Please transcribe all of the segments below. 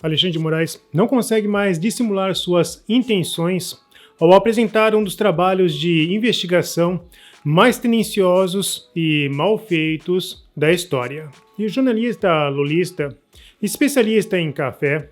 Alexandre de Moraes não consegue mais dissimular suas intenções ao apresentar um dos trabalhos de investigação mais tendenciosos e mal feitos da história. E o jornalista lulista, especialista em café,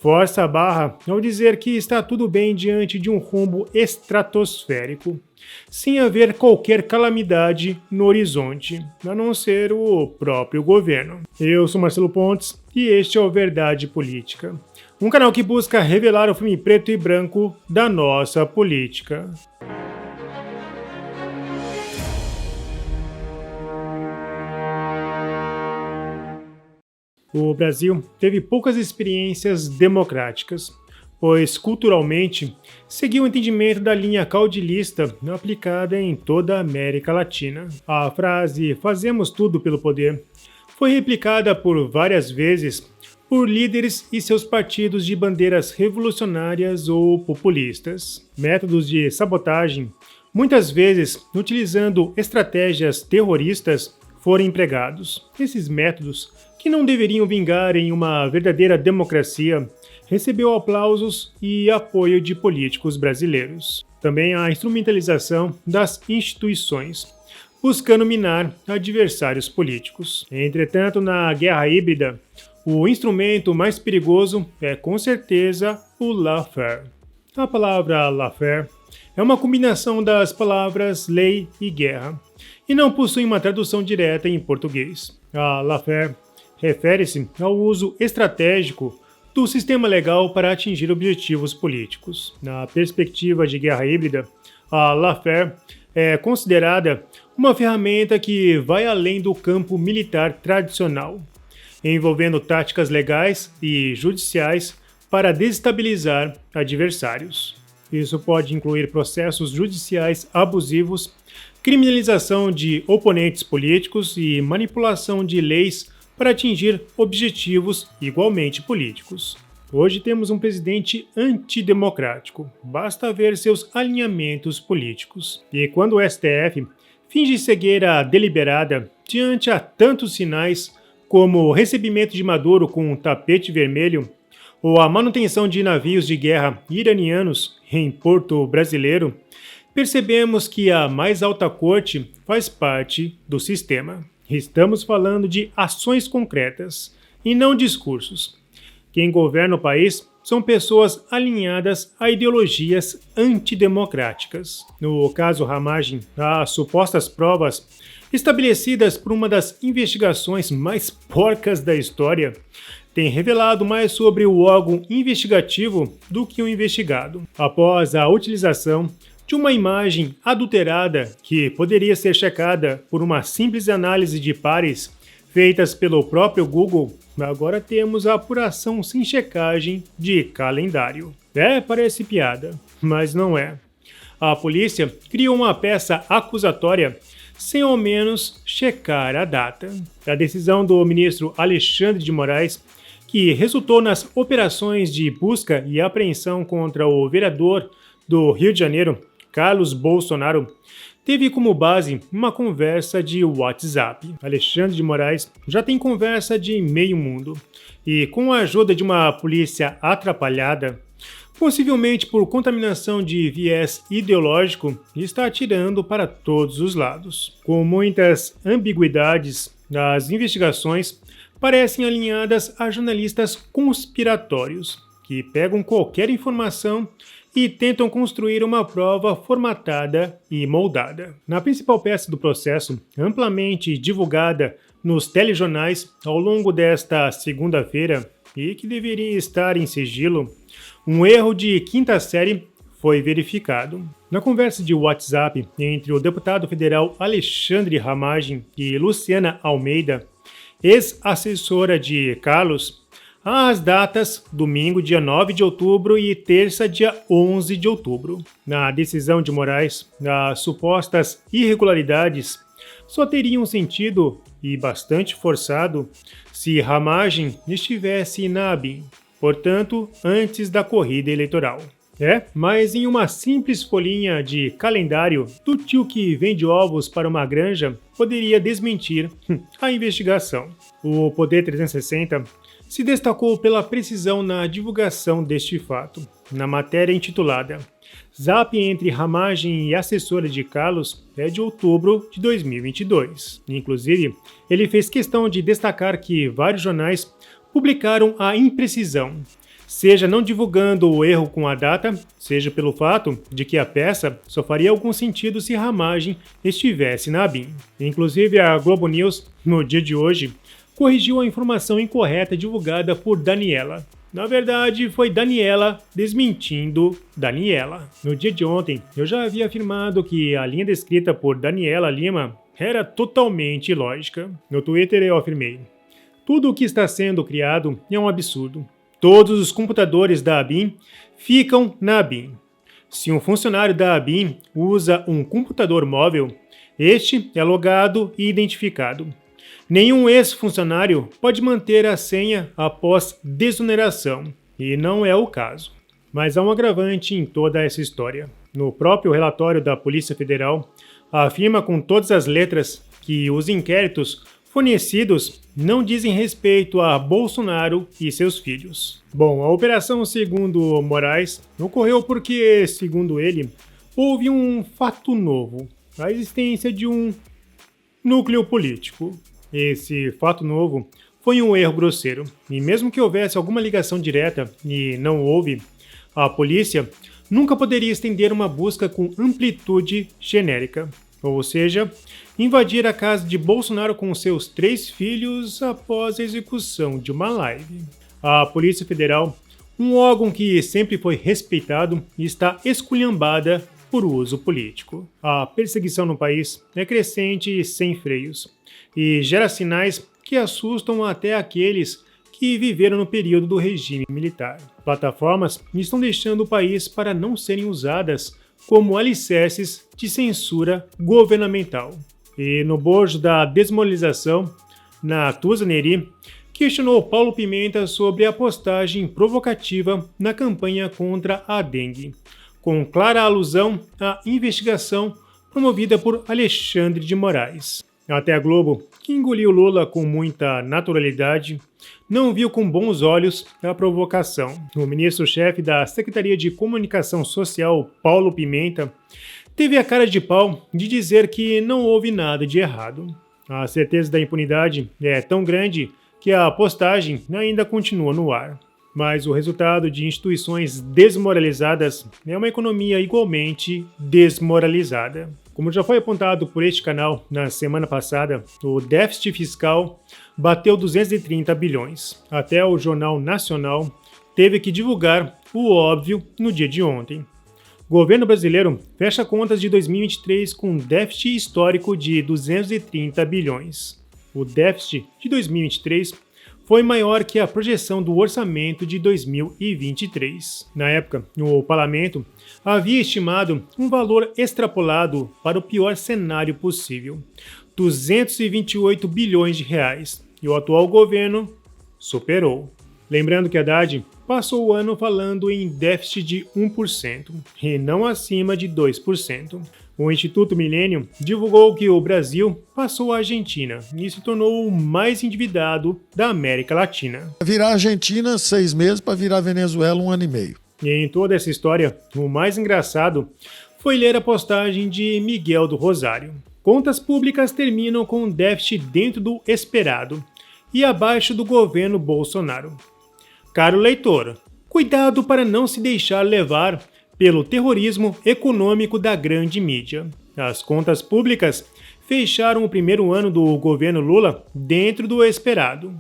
força a barra ao dizer que está tudo bem diante de um rombo estratosférico, sem haver qualquer calamidade no horizonte, a não ser o próprio governo. Eu sou Marcelo Pontes e este é o Verdade Política, um canal que busca revelar o filme preto e branco da nossa política. O Brasil teve poucas experiências democráticas, pois culturalmente seguiu o entendimento da linha caudilista aplicada em toda a América Latina. A frase "fazemos tudo pelo poder" foi replicada por várias vezes por líderes e seus partidos de bandeiras revolucionárias ou populistas. Métodos de sabotagem, muitas vezes utilizando estratégias terroristas, foram empregados. Esses métodos, que não deveriam vingar em uma verdadeira democracia, recebeu aplausos e apoio de políticos brasileiros. Também a instrumentalização das instituições, buscando minar adversários políticos. Entretanto, na guerra híbrida, o instrumento mais perigoso é com certeza o lawfare. A palavra lawfare é uma combinação das palavras lei e guerra, e não possui uma tradução direta em português. A lawfare refere-se ao uso estratégico do sistema legal para atingir objetivos políticos. Na perspectiva de guerra híbrida, a lawfare é considerada uma ferramenta que vai além do campo militar tradicional, envolvendo táticas legais e judiciais para desestabilizar adversários. Isso pode incluir processos judiciais abusivos, criminalização de oponentes políticos e manipulação de leis para atingir objetivos igualmente políticos. Hoje temos um presidente antidemocrático, basta ver seus alinhamentos políticos. E quando o STF finge cegueira deliberada diante a tantos sinais como o recebimento de Maduro com um tapete vermelho ou a manutenção de navios de guerra iranianos em porto brasileiro, percebemos que a mais alta corte faz parte do sistema. Estamos falando de ações concretas e não discursos. Quem governa o país são pessoas alinhadas a ideologias antidemocráticas. No caso Ramagem, as supostas provas estabelecidas por uma das investigações mais porcas da história têm revelado mais sobre o órgão investigativo do que o investigado. Após a utilização de uma imagem adulterada que poderia ser checada por uma simples análise de pares feitas pelo próprio Google, agora temos a apuração sem checagem de calendário. Parece piada, mas não é. A polícia criou uma peça acusatória sem ao menos checar a data. A decisão do ministro Alexandre de Moraes, que resultou nas operações de busca e apreensão contra o vereador do Rio de Janeiro, Carlos Bolsonaro, teve como base uma conversa de WhatsApp. Alexandre de Moraes já tem conversa de meio mundo e, com a ajuda de uma polícia atrapalhada, possivelmente por contaminação de viés ideológico, está atirando para todos os lados. Com muitas ambiguidades, as investigações parecem alinhadas a jornalistas conspiratórios, que pegam qualquer informação e tentam construir uma prova formatada e moldada. Na principal peça do processo, amplamente divulgada nos telejornais ao longo desta segunda-feira e que deveria estar em sigilo, um erro de quinta série foi verificado. Na conversa de WhatsApp entre o deputado federal Alexandre Ramagem e Luciana Almeida, ex-assessora de Carlos, as datas domingo, dia 9 de outubro e terça, dia 11 de outubro. Na decisão de Moraes, as supostas irregularidades só teriam sentido, e bastante forçado, se Ramagem estivesse na ABIN, portanto, antes da corrida eleitoral. Mas em uma simples folhinha de calendário do tio que vende ovos para uma granja, poderia desmentir a investigação. O Poder 360 se destacou pela precisão na divulgação deste fato. Na matéria intitulada Zap entre Ramagem e assessora de Carlos é de outubro de 2022. Inclusive, ele fez questão de destacar que vários jornais publicaram a imprecisão, seja não divulgando o erro com a data, seja pelo fato de que a peça só faria algum sentido se Ramagem estivesse na ABIN. Inclusive, a Globo News, no dia de hoje, corrigiu a informação incorreta divulgada por Daniela. Na verdade, foi Daniela desmentindo Daniela. No dia de ontem, eu já havia afirmado que a linha descrita por Daniela Lima era totalmente ilógica. No Twitter eu afirmei: tudo o que está sendo criado é um absurdo. Todos os computadores da ABIN ficam na ABIN. Se um funcionário da ABIN usa um computador móvel, este é logado e identificado. Nenhum ex-funcionário pode manter a senha após desoneração, e não é o caso. Mas há um agravante em toda essa história. No próprio relatório da Polícia Federal, afirma com todas as letras que os inquéritos fornecidos não dizem respeito a Bolsonaro e seus filhos. Bom, a operação, segundo Moraes, ocorreu porque, segundo ele, houve um fato novo, a existência de um núcleo político. Esse fato novo foi um erro grosseiro, e mesmo que houvesse alguma ligação direta, e não houve, a polícia nunca poderia estender uma busca com amplitude genérica, ou seja, invadir a casa de Bolsonaro com seus 3 filhos após a execução de uma live. A Polícia Federal, um órgão que sempre foi respeitado, está esculhambada por uso político. A perseguição no país é crescente e sem freios, e gera sinais que assustam até aqueles que viveram no período do regime militar. Plataformas estão deixando o país para não serem usadas como alicerces de censura governamental. E no bojo da desmoralização, Natuza Neri questionou Paulo Pimenta sobre a postagem provocativa na campanha contra a dengue, com clara alusão à investigação promovida por Alexandre de Moraes. Até a Globo, que engoliu Lula com muita naturalidade, não viu com bons olhos a provocação. O ministro-chefe da Secretaria de Comunicação Social, Paulo Pimenta, teve a cara de pau de dizer que não houve nada de errado. A certeza da impunidade é tão grande que a postagem ainda continua no ar. Mas o resultado de instituições desmoralizadas é uma economia igualmente desmoralizada. Como já foi apontado por este canal na semana passada, o déficit fiscal bateu 230 bilhões. Até o Jornal Nacional teve que divulgar o óbvio no dia de ontem. O governo brasileiro fecha contas de 2023 com um déficit histórico de 230 bilhões. O déficit de 2023 foi maior que a projeção do orçamento de 2023. Na época, o parlamento havia estimado um valor extrapolado para o pior cenário possível, 228 bilhões de reais, e o atual governo superou. Lembrando que Haddad passou o ano falando em déficit de 1% e não acima de 2%. O Instituto Millennium divulgou que o Brasil passou a Argentina e se tornou o mais endividado da América Latina. Virar Argentina 6 meses para virar Venezuela 1 ano e meio. E em toda essa história, o mais engraçado foi ler a postagem de Miguel do Rosário. Contas públicas terminam com um déficit dentro do esperado e abaixo do governo Bolsonaro. Caro leitor, cuidado para não se deixar levar pelo terrorismo econômico da grande mídia. As contas públicas fecharam o primeiro ano do governo Lula dentro do esperado.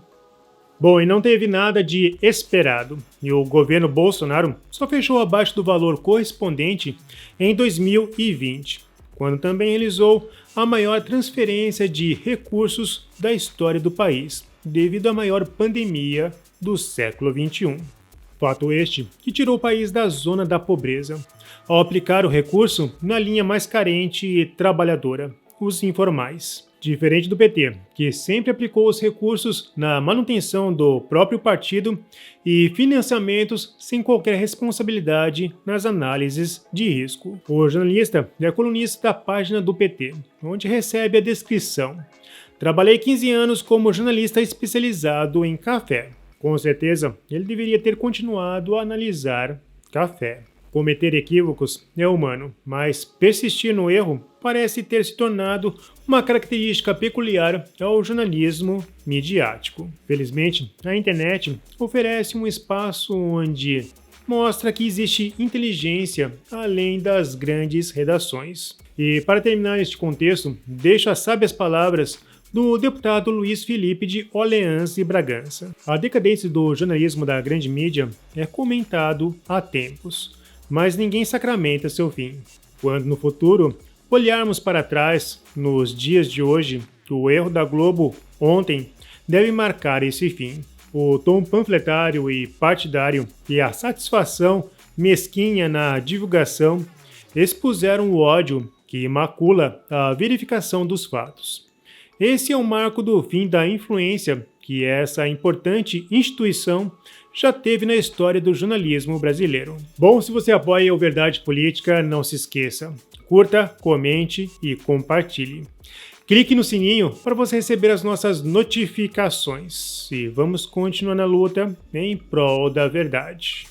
Bom, e não teve nada de esperado, e o governo Bolsonaro só fechou abaixo do valor correspondente em 2020, quando também realizou a maior transferência de recursos da história do país, devido à maior pandemia do século XXI. Fato este que tirou o país da zona da pobreza, ao aplicar o recurso na linha mais carente e trabalhadora, os informais. Diferente do PT, que sempre aplicou os recursos na manutenção do próprio partido e financiamentos sem qualquer responsabilidade nas análises de risco. O jornalista é colunista da página do PT, onde recebe a descrição: trabalhei 15 anos como jornalista especializado em café. Com certeza, ele deveria ter continuado a analisar café. Cometer equívocos é humano, mas persistir no erro parece ter se tornado uma característica peculiar ao jornalismo midiático. Felizmente, a internet oferece um espaço onde mostra que existe inteligência além das grandes redações. E para terminar este contexto, deixo as sábias palavras do deputado Luiz Felipe de Orleans e Bragança. A decadência do jornalismo da grande mídia é comentado há tempos, mas ninguém sacramenta seu fim. Quando no futuro olharmos para trás, nos dias de hoje, o erro da Globo ontem deve marcar esse fim. O tom panfletário e partidário e a satisfação mesquinha na divulgação expuseram o ódio que macula a verificação dos fatos. Esse é o marco do fim da influência que essa importante instituição já teve na história do jornalismo brasileiro. Bom, se você apoia o Verdade Política, não se esqueça. Curta, comente e compartilhe. Clique no sininho para você receber as nossas notificações. E vamos continuar na luta em prol da verdade.